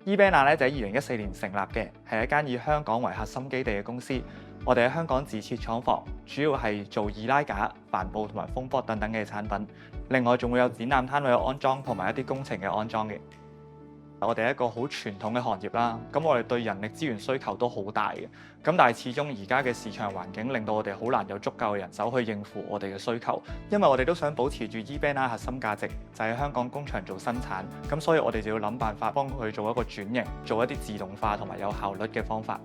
eBanner 咧就喺2014年成立嘅，係一間以香港為核心基地嘅公司。我哋喺香港自設廠房，主要係做易拉架、帆布同埋風波等等嘅產品。另外仲會有展覽攤位嘅安裝同埋一啲工程嘅安裝嘅。我哋係一個好傳統嘅行業啦，咁我哋對人力資源需求都好大嘅。咁但係始終而家嘅市場環境令到我哋好難有足夠嘅人手去應付我哋嘅需求，因為我哋都想保持住 eBanner 核心價值，就喺香港工場做生產。咁所以我哋就要諗辦法幫佢做一個轉型，做一啲自動化同埋有效率嘅方法。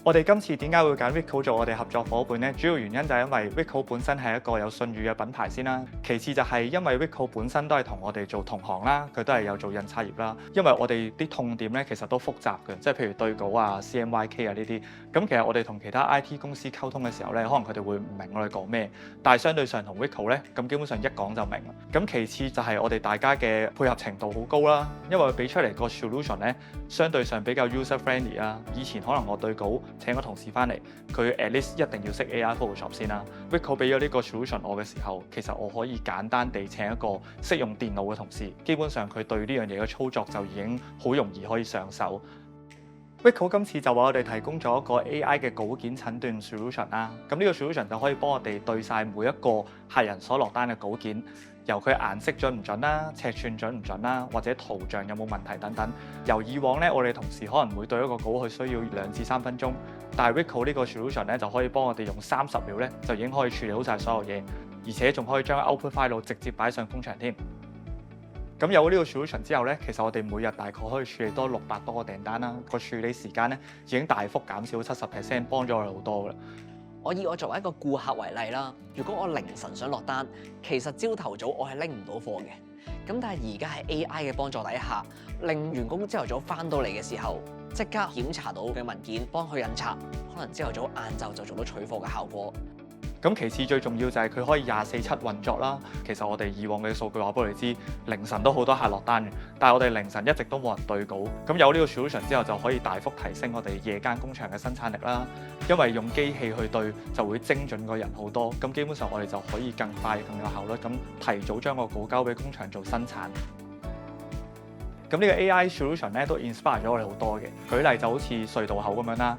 我哋今次點解會揀 Ricoh 做我哋合作伙伴呢？主要原因就係因為 Ricoh 本身係一個有信譽嘅品牌先啦。其次就係因為 Ricoh 本身都係同我哋做同行啦，佢都係有做印刷業啦。因為我哋啲痛點咧其實都複雜嘅，即係譬如對稿啊、CMYK 啊呢啲。咁其實我哋同其他 IT 公司溝通嘅時候咧，可能佢哋會唔明我哋講咩，但係相對上同 Ricoh 咧，咁基本上一講就明啦。咁其次就係我哋大家嘅配合程度好高啦，因為佢俾出嚟個 solution 咧，相對上比較 user friendly 啦。以前可能我對稿請個同事翻嚟，佢 at least 一定要識 AI Photoshop 先啦。Ricoh 俾咗呢個 solution 我嘅時候，其實我可以簡單地請一個識用電腦嘅同事，基本上佢對呢樣嘢嘅操作就已經好容易可以上手。Ricoh 今次就為我哋提供咗一個 AI 嘅稿件診斷 solution 啦。咁呢個 solution 就可以幫我哋對晒每一個客人所落單嘅稿件，由佢顏色準唔準啦、尺寸準唔準啦，或者圖像有冇問題等等。由以往咧，我哋同事可能會對一個稿佢需要2至3分鐘，但係 Ricoh 呢個 solution 咧就可以幫我哋用30秒咧就已經可以處理好晒所有嘢，而且仲可以將 output file 直接擺上工場添。咁有呢個 solution 之後咧，其實我哋每日大概可以處理多600多個訂單啦，個處理時間咧已經大幅減少70%，幫咗我哋好多㗎。我以我作為一個顧客為例啦，如果我凌晨想落單，其實朝頭早我係拎唔到貨嘅。咁但係而家喺 AI 嘅幫助底下，令員工朝頭早翻到嚟嘅時候，即刻檢查到嘅文件，幫佢印刷，可能朝頭早晏晝就做到取貨嘅效果。咁其次最重要就係佢可以24/7運作啦。其實我哋以往嘅數據話俾我哋知，凌晨都好多客落單嘅，但係我哋凌晨一直都冇人對稿。咁有呢個 solution 之後，就可以大幅提升我哋夜間工場嘅生產力啦。因為用機器去對就會精準過人好多。咁基本上我哋就可以更快、更有效率咁提早將個稿交俾工場做生產。咁呢個 AI solution 咧都 inspire 咗我哋好多嘅。舉例就好似隧道口咁樣啦。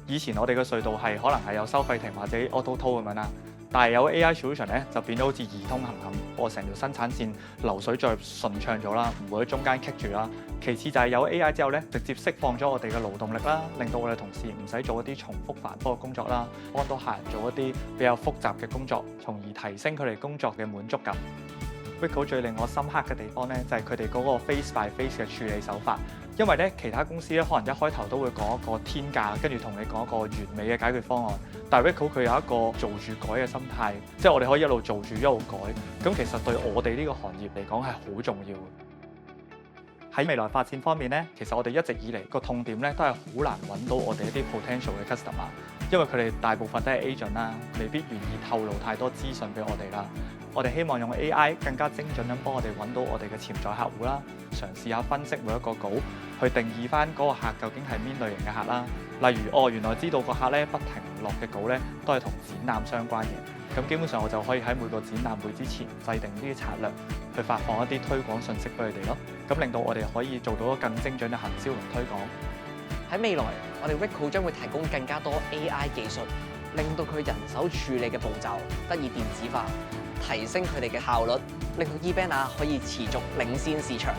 以前我哋嘅隧道係可能係有收費亭或者 auto toll 咁樣啦，但係有 AI solution 咧就變咗好似易通行咁，我成條生產線流水再順暢咗啦，唔會喺中間棘住啦。其次就係有 AI 之後咧，直接釋放咗我哋嘅勞動力啦，令到我哋同事唔使做一啲重複繁複嘅工作啦，幫到客人做一啲比較複雜嘅工作，從而提升佢哋工作嘅滿足感。Ricoh 最令我深刻嘅地方咧，就係佢哋嗰個 face by face 嘅處理手法。因為咧，其他公司咧可能一開頭都會講一個天價，跟住同你講一個完美嘅解決方案。但係 Ricoh 佢有一個做住改嘅心態，即係我哋可以一路做住一路改。咁其實對我哋呢個行業嚟講係好重要嘅。喺未來發展方面咧，其實我哋一直以嚟個痛點咧都係好難揾到我哋一啲 potential 嘅 customer，因為佢哋大部分都係 agent 啦，未必願意透露太多資訊俾我哋啦。我哋希望用 AI 更加精準咁幫我哋揾到我哋嘅潛在客戶啦，嘗試下分析每一個稿，去定義翻嗰個客究竟係邊類型嘅客啦。例如，原來知道個客咧不停落嘅稿咧都係同展覽相關嘅，咁基本上我就可以喺每個展覽會之前制定呢啲策略，去發放一啲推廣信息俾佢哋咯，咁令到我哋可以做到更精準嘅行銷同推廣。喺未來，我哋 Ricoh 將會提供更加多 AI 技術，令到佢人手處理嘅步驟得以電子化，提升佢哋嘅效率，令到 eBanner 可以持續領先市場。